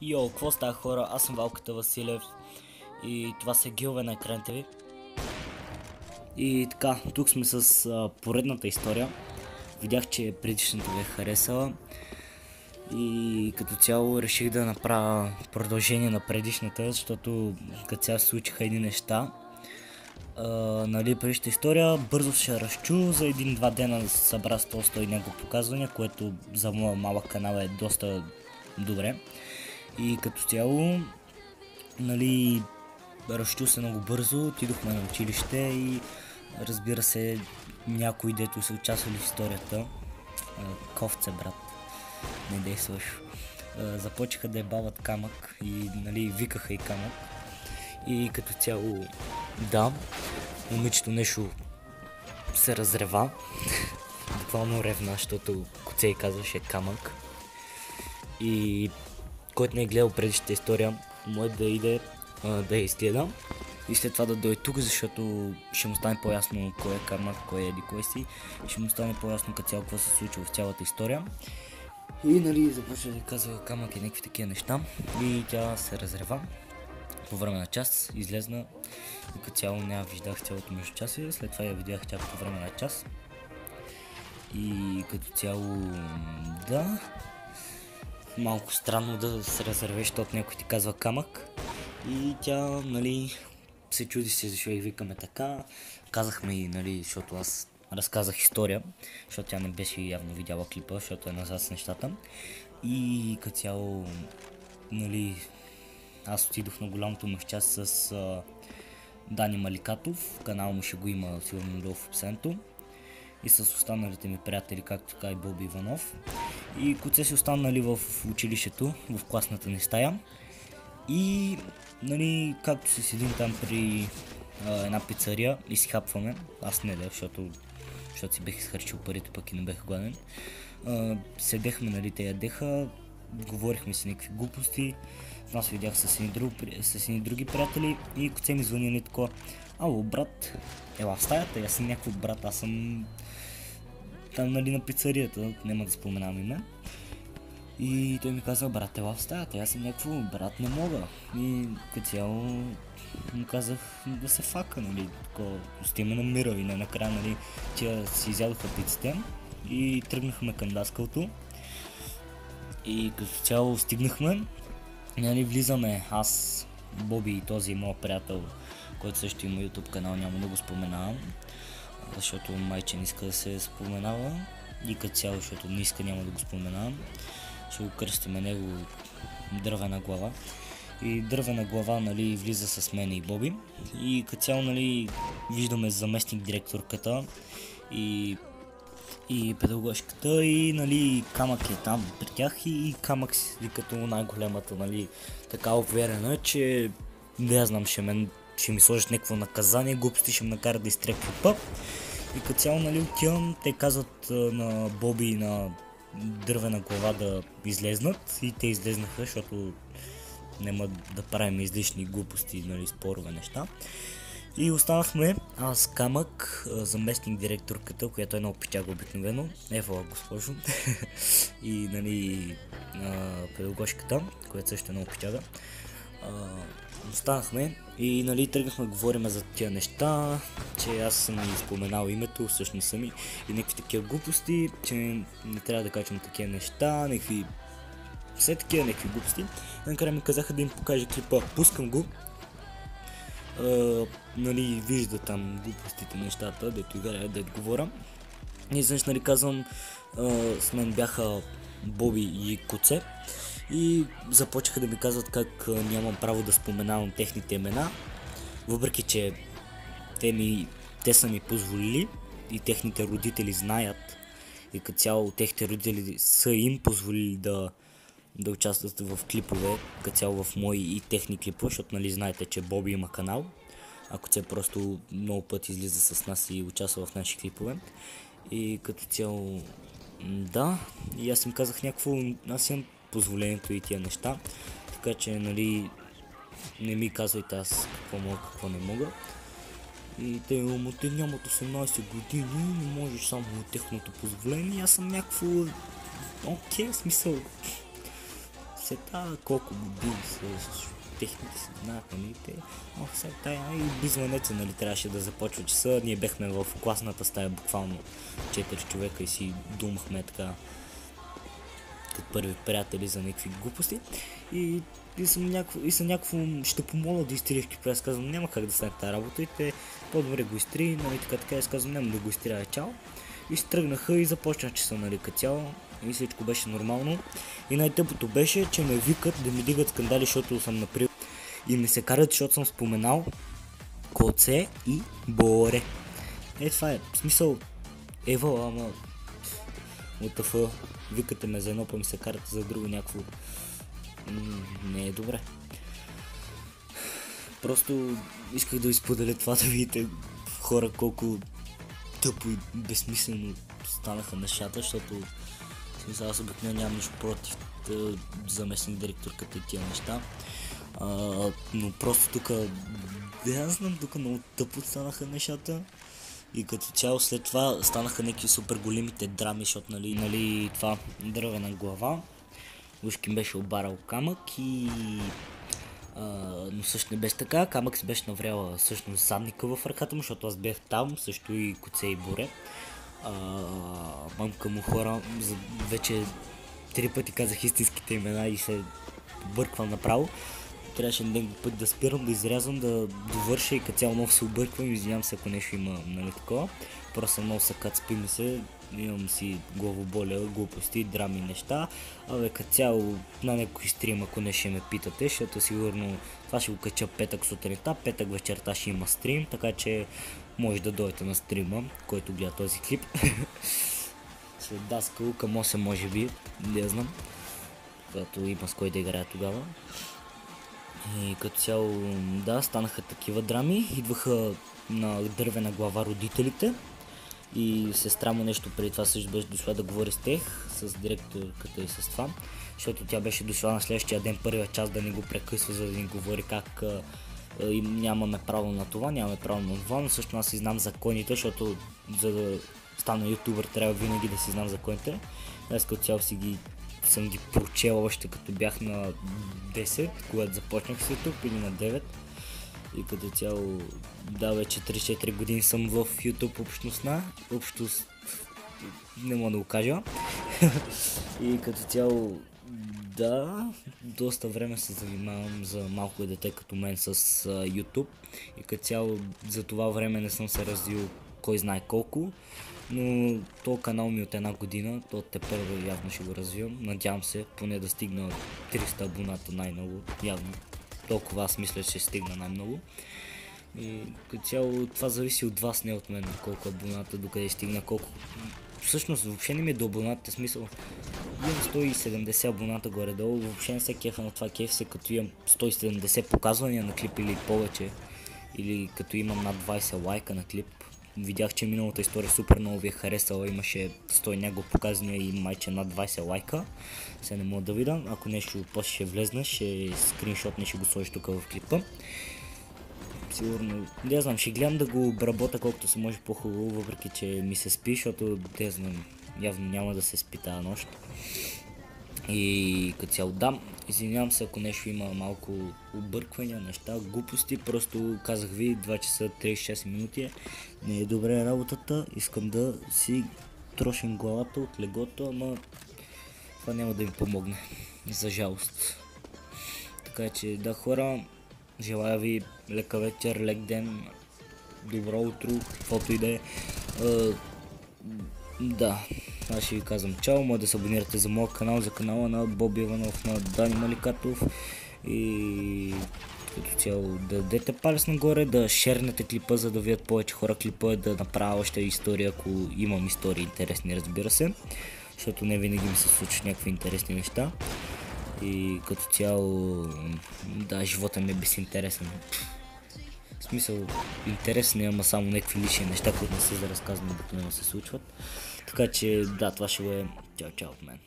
Йо, какво става хора? Аз съм Валката Василев и това са гилове на екраните ви. И така, тук сме с поредната история. Видях, че предишната ви е харесала и като цяло реших да направя продължение на предишната, защото като цяло се случиха едни неща. Предишната история бързо ще разчу, за един-два дена събра 100 и няколко показвания, което за моя малък канал е доста добре. И като цяло, разчу се много бързо, отидохме на училище и разбира се, някои дето са участвали в историята, ковце брат, не действаш, започнаха да ебават камък и викаха и камък. И като цяло, да, момичето нещо се разрева, буквално ревна, защото Коцей казваше камък. И който не е гледал предишната история, може да иде да я изгледа и след това да дойде тук, защото ще му стане по-ясно кой е камък, кой е еди кой си, ще му стане по-ясно като цяло какво се случва в цялата история. И започва да казва камък и някакви такива неща и тя се разрева по време на час, излезна и като цяло не я виждах цялото междучасие, след това я видях тя по време на час и като цяло, да, малко странно да се разревеш, защото някой ти казва камък и тя, се чуди се защо и викаме така. Казахме и, защото аз разказах история, защото тя не беше явно видяла клипа, защото е назад с нещата. И като цяло, аз отидох на голямото мъжчас с Дани Маликатов, канал му ще го има сигурно долу в описанието. И с останалите ми приятели, както така и Боби Иванов. И Коце си останали в училището, в класната ни стая. И, както се седим там при една пицария и си хапваме, аз не да, защото си бех изхарчил парите, пък и не бех гладен. Седехме, те ядеха, говорихме си някакви глупости. Аз видях с едни други приятели и Коце ми звъни такова: ало брат, ела в стаята, аз съм някакво брат, аз съм там на пицарията, няма да споменавам име. И той ми каза: брат, ела в стаята, аз съм някакво брат, не мога. И като цяло му казах да се фака, такова, сте ме намирал и накрая, тя си изядоха пиците и тръгнахме към даскалото. И като цяло стигнахме, влизаме аз, Боби и този моят приятел, който също има YouTube канал, няма да го споменавам, защото майче не иска да се споменава и като цяло, защото не иска, няма да го споменавам. Ще го кръстиме него Дървена глава. И Дървена глава, влиза с мен и Боби. И като цяло, виждаме заместник директорката и педагогшката и камък е там при тях и камък си като най-големата, така уверена, че не я знам, ще ми сложат някакво наказание, глупости ще ме накарат да изтрепва пъп. И като цяло, отивам, те казват на Боби и на Дървена глава да излезнат и те излезнаха, защото няма да правим излишни глупости, спорове неща. И останахме аз, камък, заместник директорката, която е много пичага обикновено, Ева госпожо, и педагогшката, която също е много пичага. Останахме и тръгнахме да говорим за тия неща, че аз съм и споменал името, всъщност съм и някакви такива глупости, че не трябва да качвам такива неща, все такива някакви глупости. Накрая ми казаха да им покажа клипа, пускам го. Вижда там глупостите, нещата, дето играя, дето говоря. И изведнъж, казвам, с мен бяха Боби и Коце и започнаха да ми казват как нямам право да споменавам техните имена, въпреки че те са ми позволили и техните родители знаят и като цяло техните родители са им позволили да участват в клипове, като цяло в мои и техни клипове, защото знаете, че Боби има канал, ако Коце просто много пъти излиза с нас и участва в наши клипове. И като цяло, да, и аз им казах някакво, аз имам позволението и тия неща, така че не ми казвайте аз какво мога, какво не мога. И те нямат 18 години, не можеш само от техното позволение, аз съм някакво, окей, смисъл, сета, колко години с техните си знаят, нали, те, сега тая и бизванеца, нали, трябваше да започва часа, ние бехме в класната стая, буквално 4 човека и си думахме така, като първи приятели за някакви глупости и съм някакво, ще помоля да изтриеш клипа, аз казвам, няма как да стане тази работа и те по-добре го изтри, нали, така, аз казвам, няма да го изтрия, чао. И се тръгнаха и започнах часа, нали, като цяло и всичко беше нормално. И най-тъпото беше, че ме викат да ми дигат скандали, защото съм наприл и ми се карат, защото съм споменал Коце и Боре. Това е, в смисъл, ева, ама УТФ, викате ме за едно, па ми се карате за друго някакво. Не е добре. Просто исках да изподеля това, да видите хора колко тъпо и безсмислено станаха нещата, защото смисъл, аз обикновено нямам нищо против заместник директорката и тия неща. Но просто тук, да знам, тук много тъпо станаха нещата. И като цяло след това станаха някакви супер големите драми, защото нали това дървена глава. Ушкин беше обарал камък и... но също не беше така, камък си беше навряла всъщност задника в ръката му, защото аз бях там, също и Коце и Боре. Мамка му хора, вече 3 пъти казах истинските имена и се бърквам направо. Трябваше някакъв път да спирам, да изрязвам, да довърша и като цяло много се обърквам, извинявам се ако нещо има, нали такова. Просто много съкат, спи ми се, имам си главоболя, глупости, драми, неща. Като цяло на някой стрим, ако не ще ме питате, защото сигурно това ще го кача петък сутринта, петък вечерта ще има стрим, така че може да дойдете на стрима, който гледа този клип. След даскал към 8 може би, не знам, когато има с кой да играе тогава. И като цяло, да, станаха такива драми, идваха на дървена глава родителите и сестра му нещо преди това също беше дошла да говори с тях, с директорката и с това, защото тя беше дошла на следващия ден, първия час да ни го прекъсва, за да ни говори как нямаме право на това, нямаме право на това, но също аз си знам законите, защото за да стана ютубър трябва винаги да си знам законите. Аз като цяло съм ги прочел още като бях на 10, когато започнах с YouTube, или на 9. И като цяло, да, вече 3-4 години съм в YouTube общност, не мога да го кажа. И като цяло, да, доста време се занимавам за малко дете като мен с YouTube. И като цяло за това време не съм се развил кой знае колко. Но този канал ми от една година, то тепърва явно ще го развивам. Надявам се поне да стигна 300 абоната най-много, явно. Толкова аз мисля, че ще стигна най-много. И като цяло това зависи от вас, не от мен, колко абоната, докъде стигна, колко... Всъщност въобще не ми е до абоната, смисъл. Имам 170 абоната горе-долу, въобще не се кефа на това, кеф се като имам 170 показвания на клип или повече. Или като имам над 20 лайка на клип. Видях, че миналата история супер много ви е харесала, имаше 100 няколко показания и майче над 20 лайка. Сега не мога да видя, ако нещо после ще влезна, ще скриншотне, ще го сложиш тук в клипа. Сигурно, не знам, ще гледам да го обработя колкото се може по-хубаво, въпреки че ми се спи, защото не знам, явно няма да се спи тази нощ. И като цяло да, извинявам се ако нещо има малко обърквания, неща, глупости, просто казах ви 2 часа 36 минути, не е добре работата, искам да си трошим главата от легото, ама това няма да ми помогне, за жалост. Така че да хора, желая ви лека вечер, лек ден, добро утро, каквото и да е. Да, аз ще ви казвам чао, може да се абонирате за моят канал, за канала на Боби Иванов, на Дани Маликатов и като цяло да дадете палец нагоре, да шернете клипа, за да видят повече хора клипа, да направя още история, ако имам истории интересни, разбира се, защото не винаги ми се случват някакви интересни неща и като цяло, да, живота ми е безинтересен. В смисъл, интересни, ама само някакви лични неща, които не са за разказване, докато не се случват. Така че, да, това ще е чао от мен.